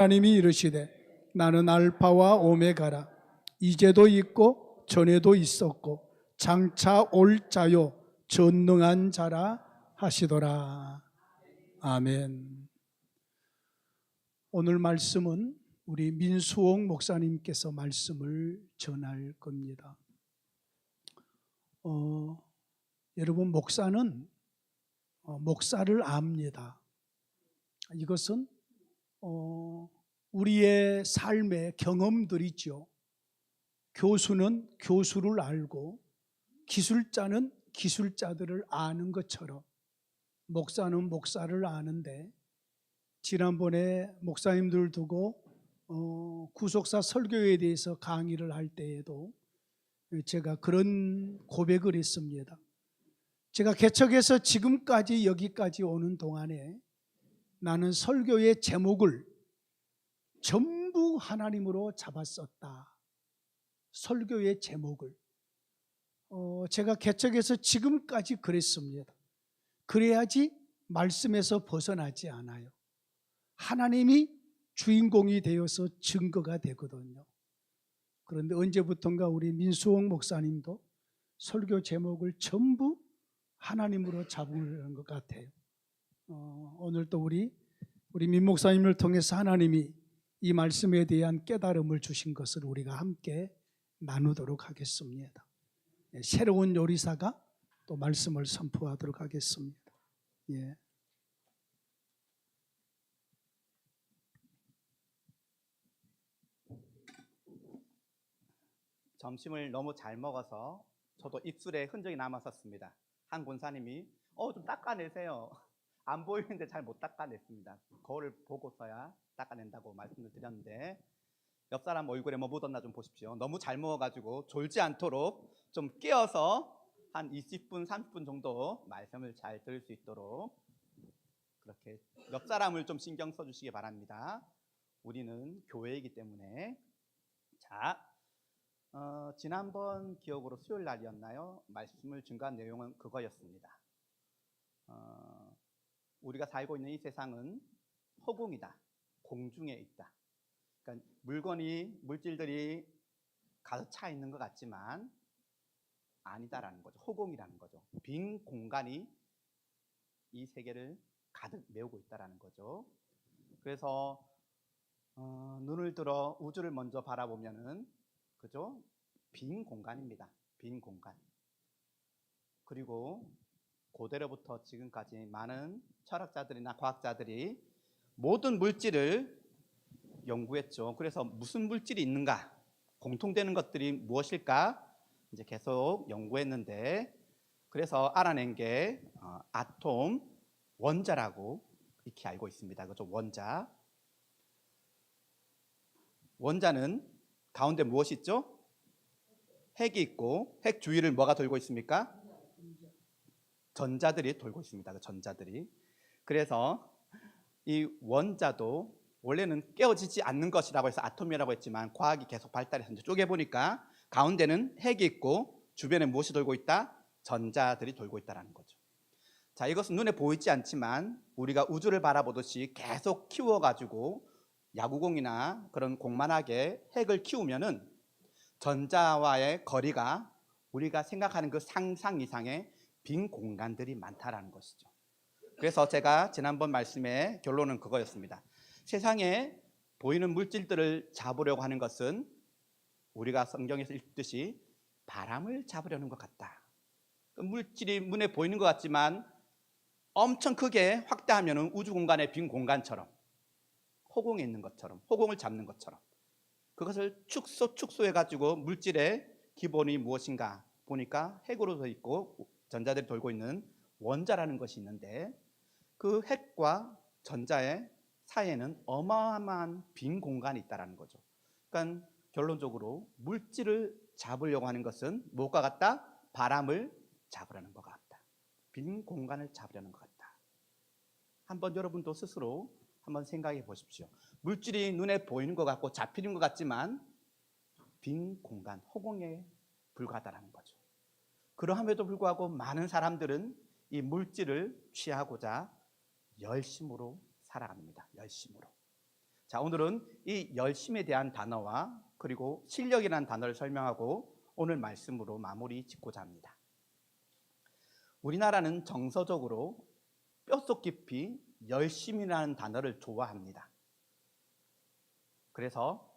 하나님이 이르시되 나는 알파와 오메가라. 이제도 있고 전에도 있었고 장차 올 자요 전능한 자라 하시더라. 아멘. 오늘 말씀은 우리 민수홍 목사님께서 말씀을 전할 겁니다. 여러분, 목사는 목사를 압니다. 이것은 우리의 삶의 경험들이죠. 교수는 교수를 알고 기술자는 기술자들을 아는 것처럼 목사는 목사를 아는데, 지난번에 목사님들 두고 구속사 설교에 대해서 강의를 할 때에도 제가 그런 고백을 했습니다. 제가 개척해서 지금까지 여기까지 오는 동안에 나는 설교의 제목을 전부 하나님으로 잡았었다. 설교의 제목을 제가 개척해서 지금까지 그랬습니다. 그래야지 말씀에서 벗어나지 않아요. 하나님이 주인공이 되어서 증거가 되거든요. 그런데 언제부턴가 우리 민수홍 목사님도 설교 제목을 전부 하나님으로 잡으려는 것 같아요. 오늘 또 우리 민 목사님을 통해서 하나님이 이 말씀에 대한 깨달음을 주신 것을 우리가 함께 나누도록 하겠습니다. 새로운 요리사가 또 말씀을 선포하도록 하겠습니다. 예. 점심을 너무 잘 먹어서 저도 입술에 흔적이 남았었습니다. 한 권사님이 좀 닦아내세요. 안 보이는데 잘 못 닦아냈습니다. 거울을 보고서야 닦아낸다고 말씀을 드렸는데, 옆 사람 얼굴에 뭐 묻었나 좀 보십시오. 너무 잘 먹어가지고 졸지 않도록 좀 깨어서 한 20분, 30분 정도 말씀을 잘 들을 수 있도록 그렇게 옆 사람을 좀 신경 써주시기 바랍니다. 우리는 교회이기 때문에. 자, 지난번 기억으로 수요일 날이었나요? 말씀을 증거한 내용은 그거였습니다. 우리가 살고 있는 이 세상은 허공이다, 공중에 있다. 그러니까 물질들이 가득 차 있는 것 같지만 아니다라는 거죠. 허공이라는 거죠. 빈 공간이 이 세계를 가득 메우고 있다라는 거죠. 그래서 눈을 들어 우주를 먼저 바라보면은, 그죠? 빈 공간입니다. 빈 공간. 그리고 고대로부터 지금까지 많은 철학자들이나 과학자들이 모든 물질을 연구했죠. 그래서 무슨 물질이 있는가, 공통되는 것들이 무엇일까 이제 계속 연구했는데, 그래서 알아낸 게 아톰, 원자라고 이렇게 알고 있습니다. 그죠? 원자. 원자는 가운데 무엇이 있죠? 핵이 있고, 핵 주위를 뭐가 돌고 있습니까? 전자들이 돌고 있습니다. 그 전자들이. 그래서 이 원자도 원래는 깨어지지 않는 것이라고 해서 아톰이라고 했지만, 과학이 계속 발달해서 이제 쪼개보니까 가운데는 핵이 있고 주변에 무엇이 돌고 있다? 전자들이 돌고 있다는 거죠. 자, 이것은 눈에 보이지 않지만 우리가 우주를 바라보듯이 계속 키워가지고 야구공이나 그런 공만하게 핵을 키우면은 전자와의 거리가 우리가 생각하는 그 상상 이상의 빈 공간들이 많다라는 것이죠. 그래서 제가 지난번 말씀의 결론은 그거였습니다. 세상에 보이는 물질들을 잡으려고 하는 것은 우리가 성경에서 읽듯이 바람을 잡으려는 것 같다. 물질이 눈에 보이는 것 같지만 엄청 크게 확대하면 우주 공간의 빈 공간처럼, 허공에 있는 것처럼, 허공을 잡는 것처럼, 그것을 축소해가지고 물질의 기본이 무엇인가 보니까 핵으로 돼 있고 전자들이 돌고 있는 원자라는 것이 있는데, 그 핵과 전자의 사이에는 어마어마한 빈 공간이 있다는 거죠. 그러니까 결론적으로 물질을 잡으려고 하는 것은 무엇과 같다? 바람을 잡으려는 것 같다. 빈 공간을 잡으려는 것 같다. 한번 여러분도 스스로 한번 생각해 보십시오. 물질이 눈에 보이는 것 같고 잡히는 것 같지만 빈 공간, 허공에 불과하다는 거죠. 그러함에도 불구하고 많은 사람들은 이 물질을 취하고자 열심으로 살아갑니다. 열심으로. 자, 오늘은 이 열심에 대한 단어와 그리고 실력이라는 단어를 설명하고 오늘 말씀으로 마무리 짓고자 합니다. 우리나라는 정서적으로 뼛속 깊이 열심이라는 단어를 좋아합니다. 그래서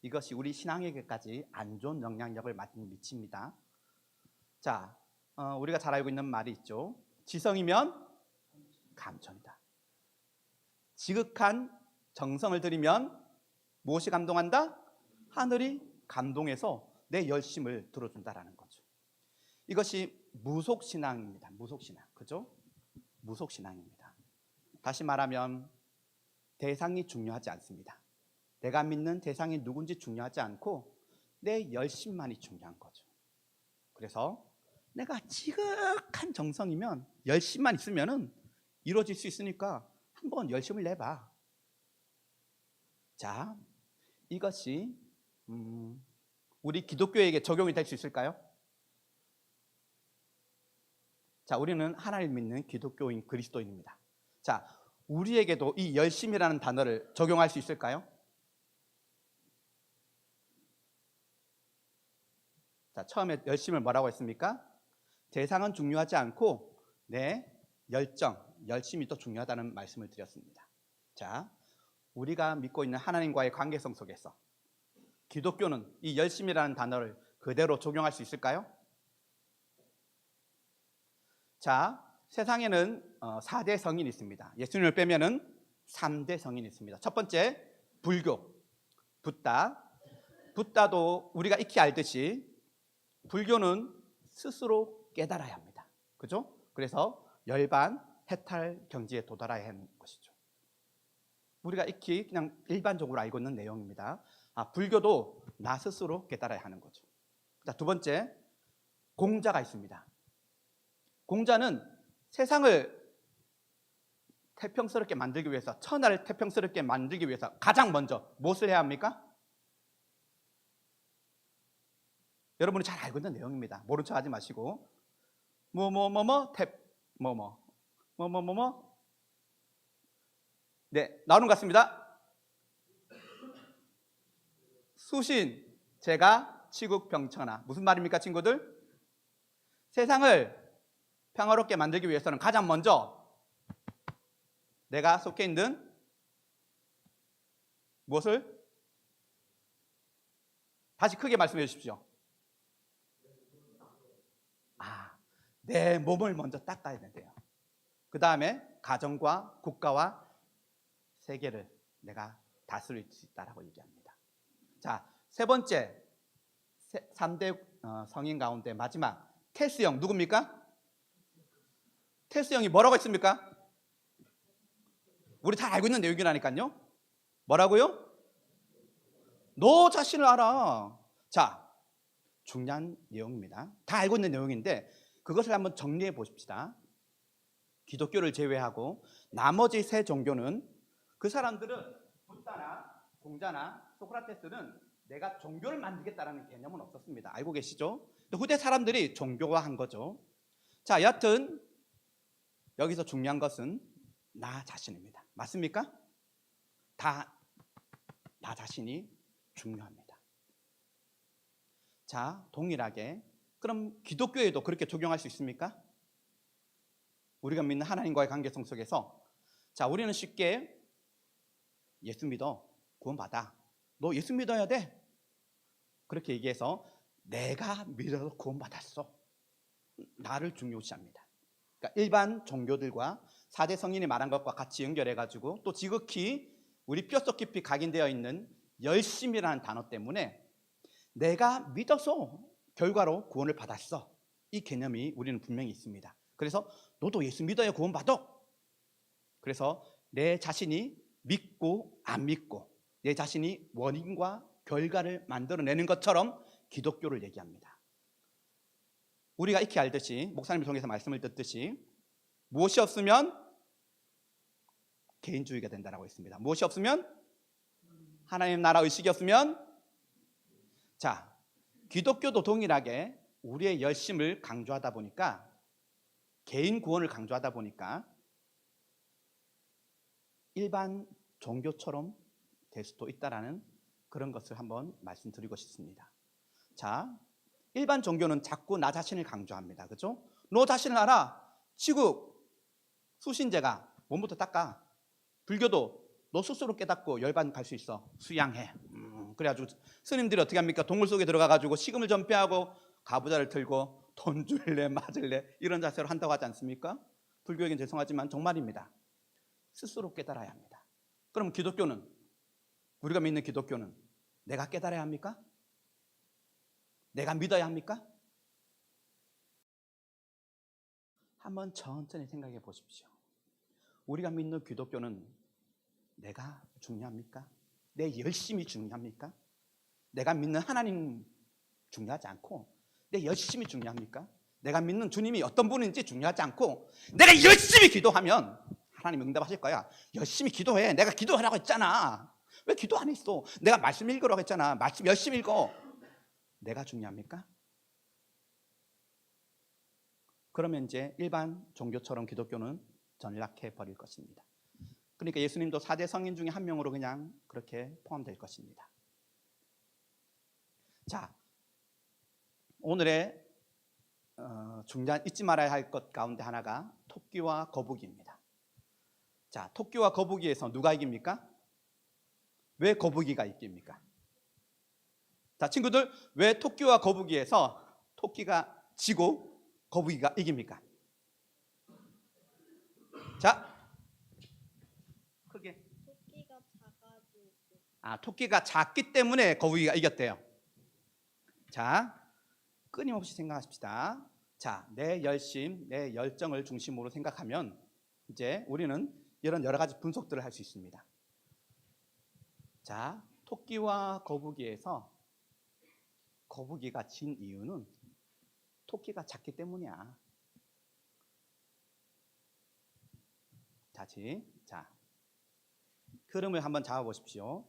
이것이 우리 신앙에게까지 안 좋은 영향력을 많이 미칩니다. 자, 우리가 잘 알고 있는 말이 있죠. 지성이면 감천이다. 지극한 정성을 들이면 무엇이 감동한다? 하늘이 감동해서 내 열심을 들어준다라는 거죠. 이것이 무속신앙입니다. 무속신앙, 그죠? 무속신앙입니다. 다시 말하면 대상이 중요하지 않습니다. 내가 믿는 대상이 누군지 중요하지 않고 내 열심만이 중요한 거죠. 그래서 내가 지극한 정성이면 열심만 있으면은 이루어질 수 있으니까 한번 열심을 내봐. 자, 이것이 우리 기독교에게 적용이 될 수 있을까요? 자, 우리는 하나님 믿는 기독교인 그리스도인입니다. 자, 우리에게도 이 열심이라는 단어를 적용할 수 있을까요? 자, 처음에 열심을 뭐라고 했습니까? 대상은 중요하지 않고 내 열정, 열심이 더 중요하다는 말씀을 드렸습니다. 자, 우리가 믿고 있는 하나님과의 관계성 속에서 기독교는 이 열심이라는 단어를 그대로 적용할 수 있을까요? 자, 세상에는 4대 성인이 있습니다. 예수님을 빼면은 3대 성인이 있습니다. 첫 번째, 불교, 붓다. 붓다도 우리가 익히 알듯이 불교는 스스로 깨달아야 합니다. 그죠? 그래서 열반, 해탈 경지에 도달해야 하는 것이죠. 우리가 익히 그냥 일반적으로 알고 있는 내용입니다. 불교도 나 스스로 깨달아야 하는 거죠. 자, 두 번째, 공자가 있습니다. 공자는 세상을 태평스럽게 만들기 위해서, 천하를 태평스럽게 만들기 위해서 가장 먼저 무엇을 해야 합니까? 여러분이 잘 알고 있는 내용입니다. 모른 척 하지 마시고 네, 나오는 것 같습니다. 수신, 제가, 치국, 병천하. 무슨 말입니까, 친구들? 세상을 평화롭게 만들기 위해서는 가장 먼저 내가 속해 있는 무엇을? 다시 크게 말씀해 주십시오. 내 몸을 먼저 닦아야 된대요. 그 다음에 가정과 국가와 세계를 내가 다스릴 수 있다라고 얘기합니다. 자, 세 번째 3대 성인 가운데 마지막 테스형 누굽니까? 테스형이 뭐라고 했습니까? 우리 다 알고 있는 내용이라니까요. 뭐라고요? 너 자신을 알아. 자, 중요한 내용입니다. 다 알고 있는 내용인데 그것을 한번 정리해 보십시다. 기독교를 제외하고 나머지 세 종교는, 그 사람들은 붓다나 공자나 소크라테스는 내가 종교를 만들겠다라는 개념은 없었습니다. 알고 계시죠? 후대 사람들이 종교화한 거죠. 자, 여하튼 여기서 중요한 것은 나 자신입니다. 맞습니까? 나 자신이 중요합니다. 자, 동일하게 그럼 기독교에도 그렇게 적용할 수 있습니까? 우리가 믿는 하나님과의 관계성 속에서, 자, 우리는 쉽게 예수 믿어, 구원받아, 너 예수 믿어야 돼, 그렇게 얘기해서 내가 믿어서 구원받았어, 나를 중요시합니다. 그러니까 일반 종교들과 4대 성인이 말한 것과 같이 연결해가지고 또 지극히 우리 뼛속 깊이 각인되어 있는 열심이라는 단어 때문에 내가 믿어서 결과로 구원을 받았어, 이 개념이 우리는 분명히 있습니다. 그래서 너도 예수 믿어야 구원받아. 그래서 내 자신이 믿고 안 믿고 내 자신이 원인과 결과를 만들어내는 것처럼 기독교를 얘기합니다. 우리가 익히 알듯이, 목사님을 통해서 말씀을 듣듯이, 무엇이 없으면 개인주의가 된다고 했습니다. 무엇이 없으면? 하나님 나라 의식이 없으면? 자, 기독교도 동일하게 우리의 열심을 강조하다 보니까, 개인 구원을 강조하다 보니까 일반 종교처럼 될 수도 있다라는 그런 것을 한번 말씀드리고 싶습니다. 자, 일반 종교는 자꾸 나 자신을 강조합니다. 그렇죠? 너 자신을 알아. 지구 수신제가 몸부터 닦아. 불교도 너 스스로 깨닫고 열반 갈 수 있어. 수양해. 그래가지고 스님들이 어떻게 합니까? 동굴 속에 들어가가지고 식음을 전폐하고 가부좌를 들고 돈 줄래 맞을래 이런 자세로 한다고 하지 않습니까? 불교에겐 죄송하지만 정말입니다. 스스로 깨달아야 합니다. 그럼 기독교는, 우리가 믿는 기독교는 내가 깨달아야 합니까? 내가 믿어야 합니까? 한번 천천히 생각해 보십시오. 우리가 믿는 기독교는 내가 중요합니까? 내 열심이 중요합니까? 내가 믿는 하나님 중요하지 않고 내 열심이 중요합니까? 내가 믿는 주님이 어떤 분인지 중요하지 않고 내가 열심히 기도하면 하나님 응답하실 거야. 열심히 기도해. 내가 기도하라고 했잖아. 왜 기도 안 했어? 내가 말씀 읽으라고 했잖아. 말씀 열심히 읽어. 내가 중요합니까? 그러면 이제 일반 종교처럼 기독교는 전락해 버릴 것입니다. 그러니까 예수님도 4대 성인 중에 한 명으로 그냥 그렇게 포함될 것입니다. 자, 오늘의 중요한 잊지 말아야 할 것 가운데 하나가 토끼와 거북이입니다. 자, 토끼와 거북이에서 누가 이깁니까? 왜 거북이가 이깁니까? 자, 친구들, 왜 토끼와 거북이에서 토끼가 지고 거북이가 이깁니까? 자, 크게. 토끼가 작아지고. 토끼가 작기 때문에 거북이가 이겼대요. 자, 끊임없이 생각하십시다. 자, 내 열심, 내 열정을 중심으로 생각하면 이제 우리는 이런 여러 가지 분석들을 할 수 있습니다. 자, 토끼와 거북이에서 거북이가 진 이유는 토끼가 작기 때문이야. 다시, 자, 흐름을 한번 잡아보십시오.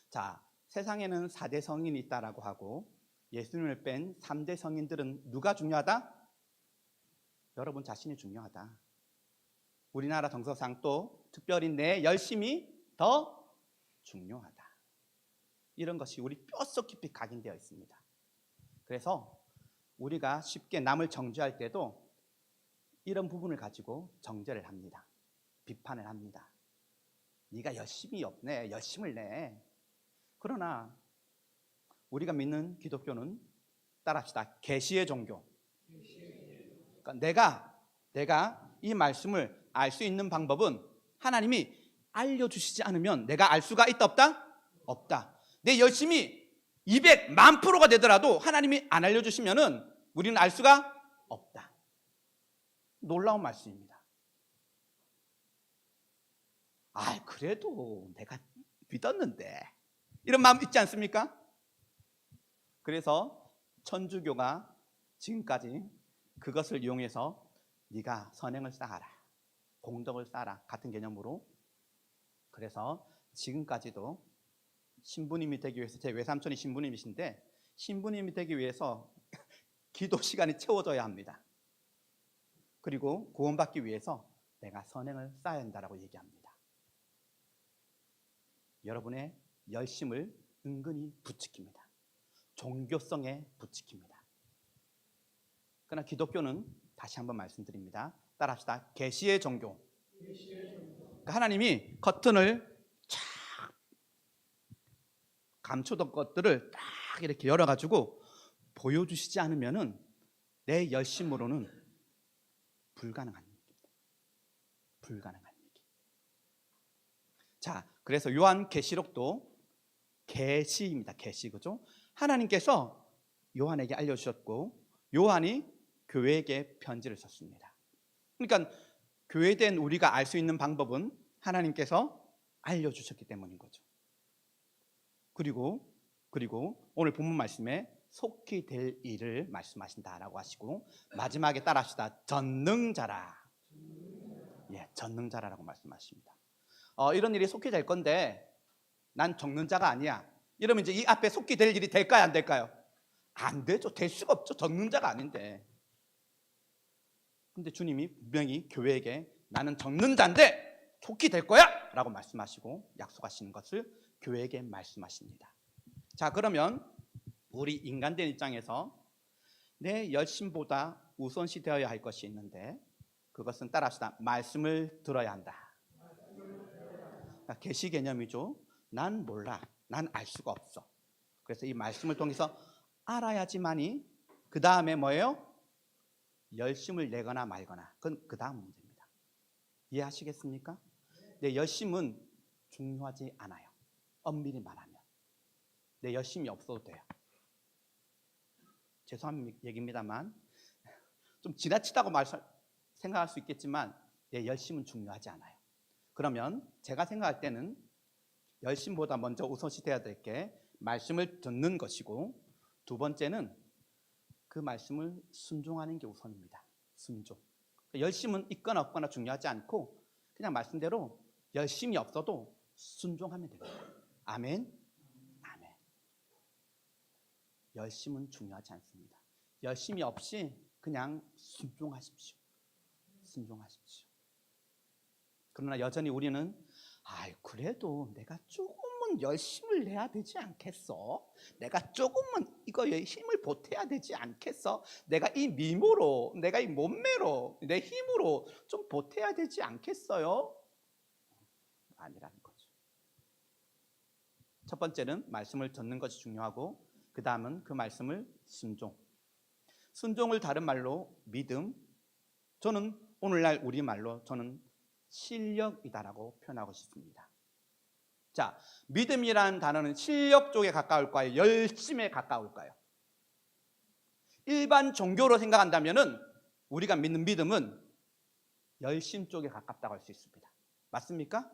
자, 세상에는 4대 성인이 있다라고 하고 예수님을 뺀 3대 성인들은 누가 중요하다? 여러분 자신이 중요하다. 우리나라 정서상 또 특별히 내 열심이 더 중요하다. 이런 것이 우리 뼛속 깊이 각인되어 있습니다. 그래서 우리가 쉽게 남을 정죄할 때도 이런 부분을 가지고 정죄를 합니다. 비판을 합니다. 네가 열심이 없네, 열심을 내. 그러나 우리가 믿는 기독교는 따라합시다. 계시의 종교. 그러니까 내가 이 말씀을 알 수 있는 방법은 하나님이 알려주시지 않으면 내가 알 수가 있다 없다? 없다. 내 열심이 200만 프로가 되더라도 하나님이 안 알려주시면은 우리는 알 수가 없다. 놀라운 말씀입니다. 그래도 내가 믿었는데 이런 마음 있지 않습니까? 그래서 천주교가 지금까지 그것을 이용해서 네가 선행을 쌓아라, 공덕을 쌓아라 같은 개념으로, 그래서 지금까지도 신부님이 되기 위해서, 제 외삼촌이 신부님이신데 신부님이 되기 위해서 기도 시간이 채워져야 합니다. 그리고 구원받기 위해서 내가 선행을 쌓아야 한다라고 얘기합니다. 여러분의 열심을 은근히 부추깁니다. 종교성에 부추깁니다. 그러나 기독교는 다시 한번 말씀드립니다. 따라합시다. 계시의 종교. 그러니까 하나님이 커튼을 쫙 감춰둔 것들을 딱 이렇게 열어가지고 보여주시지 않으면은 내 열심으로는 불가능한 얘기입니다. 불가능한 얘기. 자, 그래서 요한 계시록도 계시입니다. 계시, 그죠? 하나님께서 요한에게 알려주셨고 요한이 교회에게 편지를 썼습니다. 그러니까 교회된 우리가 알 수 있는 방법은 하나님께서 알려주셨기 때문인 거죠. 그리고 오늘 본문 말씀에 속히 될 일을 말씀하신다라고 하시고 마지막에 따라합시다. 전능자라. 예, 전능자라라고 말씀하십니다. 이런 일이 속히 될 건데 난 적는 자가 아니야. 이러면 이제 이 앞에 속히 될 일이 될까요, 안 될까요? 안 되죠. 될 수가 없죠. 적는 자가 아닌데. 근데 주님이 분명히 교회에게 나는 적는 자인데 속히 될 거야 라고 말씀하시고 약속하시는 것을 교회에게 말씀하십니다. 자, 그러면 우리 인간된 입장에서 내 열심보다 우선시 되어야 할 것이 있는데 그것은 따라합시다. 말씀을 들어야 한다. 계시 개념이죠. 난 몰라. 난 알 수가 없어. 그래서 이 말씀을 통해서 알아야지만이 그 다음에 뭐예요? 열심을 내거나 말거나. 그건 그 다음 문제입니다. 이해하시겠습니까? 내 열심은 중요하지 않아요. 엄밀히 말하면 내 열심이 없어도 돼요. 죄송한 얘기입니다만 좀 지나치다고 생각할 수 있겠지만 내 열심은 중요하지 않아요. 그러면 제가 생각할 때는 열심보다 먼저 우선시 돼야 될 게 말씀을 듣는 것이고, 두 번째는 그 말씀을 순종하는 게 우선입니다. 순종. 열심은 있거나 없거나 중요하지 않고 그냥 말씀대로 열심이 없어도 순종하면 됩니다. 아멘. 아멘. 열심은 중요하지 않습니다. 열심이 없이 그냥 순종하십시오. 순종하십시오. 그러나 여전히 우리는 그래도 내가 조금은 열심을 내야 되지 않겠어? 내가 조금은 이거에 힘을 보태야 되지 않겠어? 내가 이 미모로, 내가 이 몸매로, 내 힘으로 좀 보태야 되지 않겠어요? 아니라는 거죠. 첫 번째는 말씀을 듣는 것이 중요하고, 그 다음은 그 말씀을 순종. 순종을 다른 말로 믿음, 저는 오늘날 우리말로 저는 실력이다라고 표현하고 싶습니다. 자, 믿음이라는 단어는 실력 쪽에 가까울까요? 열심에 가까울까요? 일반 종교로 생각한다면은 우리가 믿는 믿음은 열심 쪽에 가깝다고 할 수 있습니다. 맞습니까?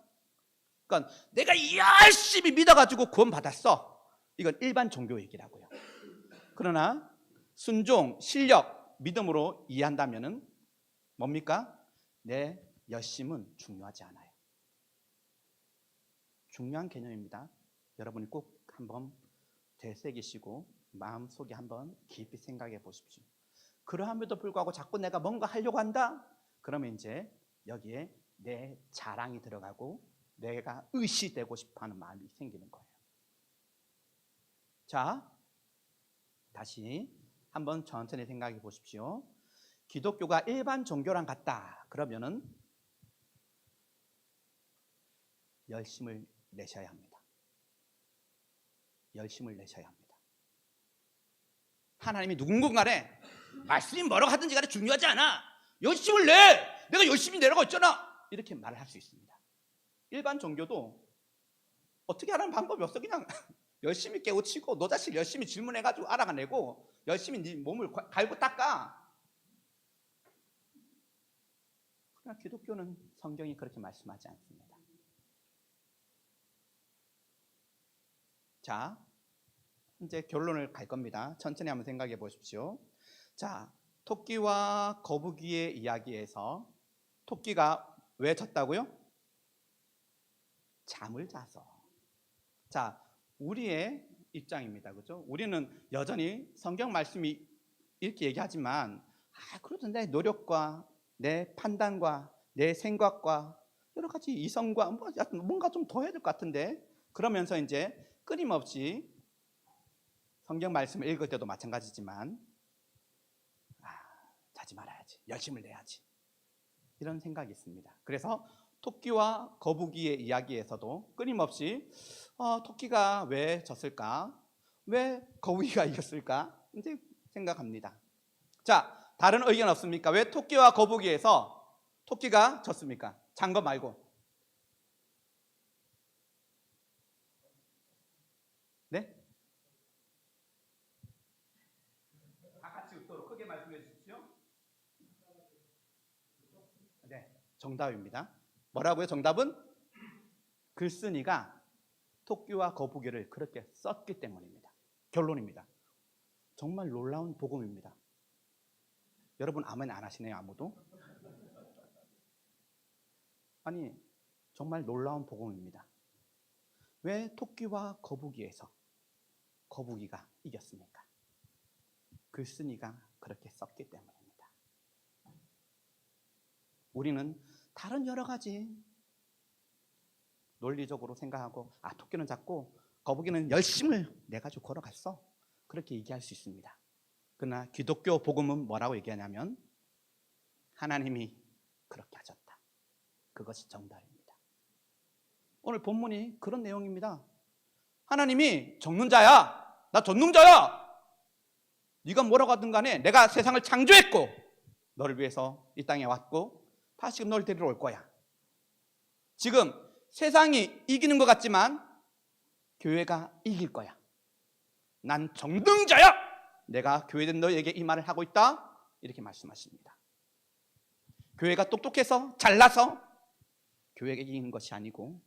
그러니까 내가 열심히 믿어가지고 구원받았어. 이건 일반 종교 얘기라고요. 그러나 순종, 실력, 믿음으로 이해한다면은 뭡니까? 내 열심은 중요하지 않아요. 중요한 개념입니다. 여러분이 꼭 한번 되새기시고 마음속에 한번 깊이 생각해 보십시오. 그러함에도 불구하고 자꾸 내가 뭔가 하려고 한다? 그러면 이제 여기에 내 자랑이 들어가고 내가 의시되고 싶어하는 마음이 생기는 거예요. 자, 다시 한번 천천히 생각해 보십시오. 기독교가 일반 종교랑 같다. 그러면은 열심을 내셔야 합니다. 열심을 내셔야 합니다. 하나님이 누군가 간에 말씀이 뭐라고 하든지 간에 중요하지 않아. 열심을 내. 내가 열심히 내라고 했잖아. 이렇게 말을 할 수 있습니다. 일반 종교도 어떻게 하라는 방법이 없어. 그냥 열심히 깨우치고 너 자신 열심히 질문해가지고 알아가내고 열심히 네 몸을 갈고 닦아. 그러나 기독교는 성경이 그렇게 말씀하지 않습니다. 자, 이제 결론을 갈 겁니다. 천천히 한번 생각해 보십시오. 자, 토끼와 거북이의 이야기에서 토끼가 왜 졌다고요? 잠을 자서. 자, 우리의 입장입니다. 그죠? 우리는 여전히 성경 말씀이 이렇게 얘기하지만 그래도 내 노력과 내 판단과 내 생각과 여러 가지 이성과 뭔가 좀 더 해야 될 것 같은데, 그러면서 이제 끊임없이 성경 말씀을 읽을 때도 마찬가지지만 자지 말아야지, 열심을 내야지, 이런 생각이 있습니다. 그래서 토끼와 거북이의 이야기에서도 끊임없이 토끼가 왜 졌을까? 왜 거북이가 이겼을까? 이제 생각합니다. 자, 다른 의견 없습니까? 왜 토끼와 거북이에서 토끼가 졌습니까? 잔 거 말고. 네? 다 같이 웃도록 크게 말씀해 주십시오. 네, 정답입니다. 뭐라고요? 정답은 글쓴이가 토끼와 거북이를 그렇게 썼기 때문입니다. 결론입니다. 정말 놀라운 복음입니다. 여러분 아멘 안 하시네요, 아무도? 아니, 정말 놀라운 복음입니다. 왜 토끼와 거북이에서 거북이가 이겼습니까? 글쓴이가 그렇게 썼기 때문입니다. 우리는 다른 여러 가지 논리적으로 생각하고 토끼는 작고 거북이는 열심을 내가지고 걸어갔어. 그렇게 얘기할 수 있습니다. 그러나 기독교 복음은 뭐라고 얘기하냐면 하나님이 그렇게 하셨다. 그것이 정답입니다. 오늘 본문이 그런 내용입니다. 하나님이 정눈자야, 나 전능자야. 네가 뭐라고 하든 간에 내가 세상을 창조했고 너를 위해서 이 땅에 왔고 다시금 너를 데리러 올 거야. 지금 세상이 이기는 것 같지만 교회가 이길 거야. 난 정능자야. 내가 교회된 너에게 이 말을 하고 있다. 이렇게 말씀하십니다. 교회가 똑똑해서 잘나서 교회가 이기는 것이 아니고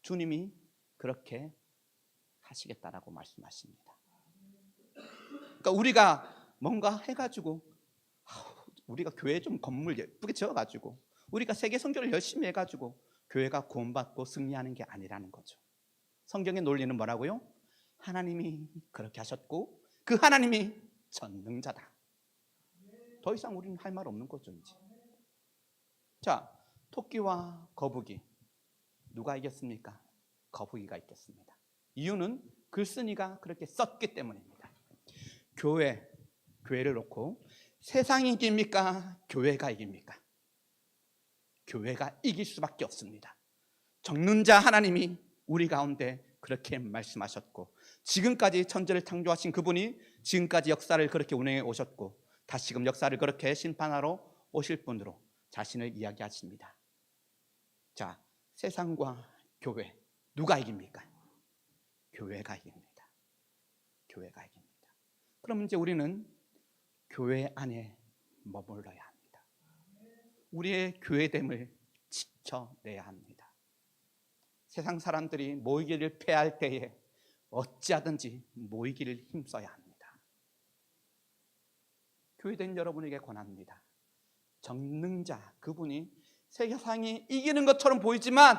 주님이 그렇게 하시겠다라고 말씀하십니다. 그러니까 우리가 뭔가 해가지고 우리가 교회 좀 건물 예쁘게 지어가지고 우리가 세계 선교를 열심히 해가지고 교회가 구원받고 승리하는 게 아니라는 거죠. 성경의 논리는 뭐라고요? 하나님이 그렇게 하셨고 그 하나님이 전능자다. 더 이상 우리는 할 말 없는 거죠 이제. 자, 토끼와 거북이 누가 이겼습니까? 거북이가 이겼습니다. 이유는 글쓴이가 그렇게 썼기 때문입니다. 교회를 놓고 세상이 이깁니까? 교회가 이깁니까? 교회가 이길 수밖에 없습니다. 정능자 하나님이 우리 가운데 그렇게 말씀하셨고 지금까지 천지를 창조하신 그분이 지금까지 역사를 그렇게 운행해 오셨고 다시금 역사를 그렇게 심판하러 오실 분으로 자신을 이야기하십니다. 자, 세상과 교회 누가 이깁니까? 교회가 이깁니다. 교회가 이깁니다. 그럼 이제 우리는 교회 안에 머물러야 합니다. 우리의 교회됨을 지켜내야 합니다. 세상 사람들이 모이기를 패할 때에 어찌하든지 모이기를 힘써야 합니다. 교회된 여러분에게 권합니다. 정능자 그분이 세상이 이기는 것처럼 보이지만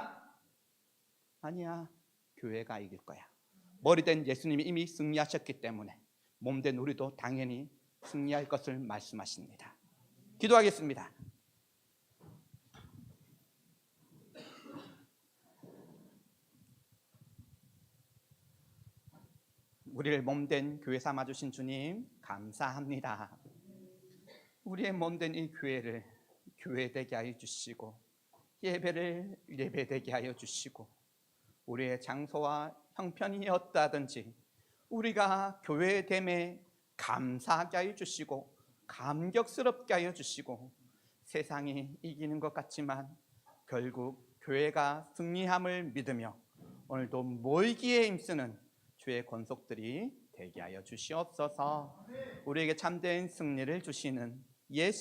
아니야, 교회가 이길 거야. 머리된 예수님이 이미 승리하셨기 때문에 몸된 우리도 당연히 승리할 것을 말씀하십니다. 기도하겠습니다. 우리를 몸된 교회 삼아주신 주님 감사합니다. 우리의 몸된 이 교회를 교회되게 하여 주시고 예배를 예배되게 하여 주시고 우리의 장소와 형편이 어떠하든지 우리가 교회됨에 감사하게 하여 주시고 감격스럽게 하여 주시고 세상이 이기는 것 같지만 결국 교회가 승리함을 믿으며 오늘도 모이기에 힘쓰는 주의 권속들이 되게 하여 주시옵소서. 우리에게 참된 승리를 주시는 예수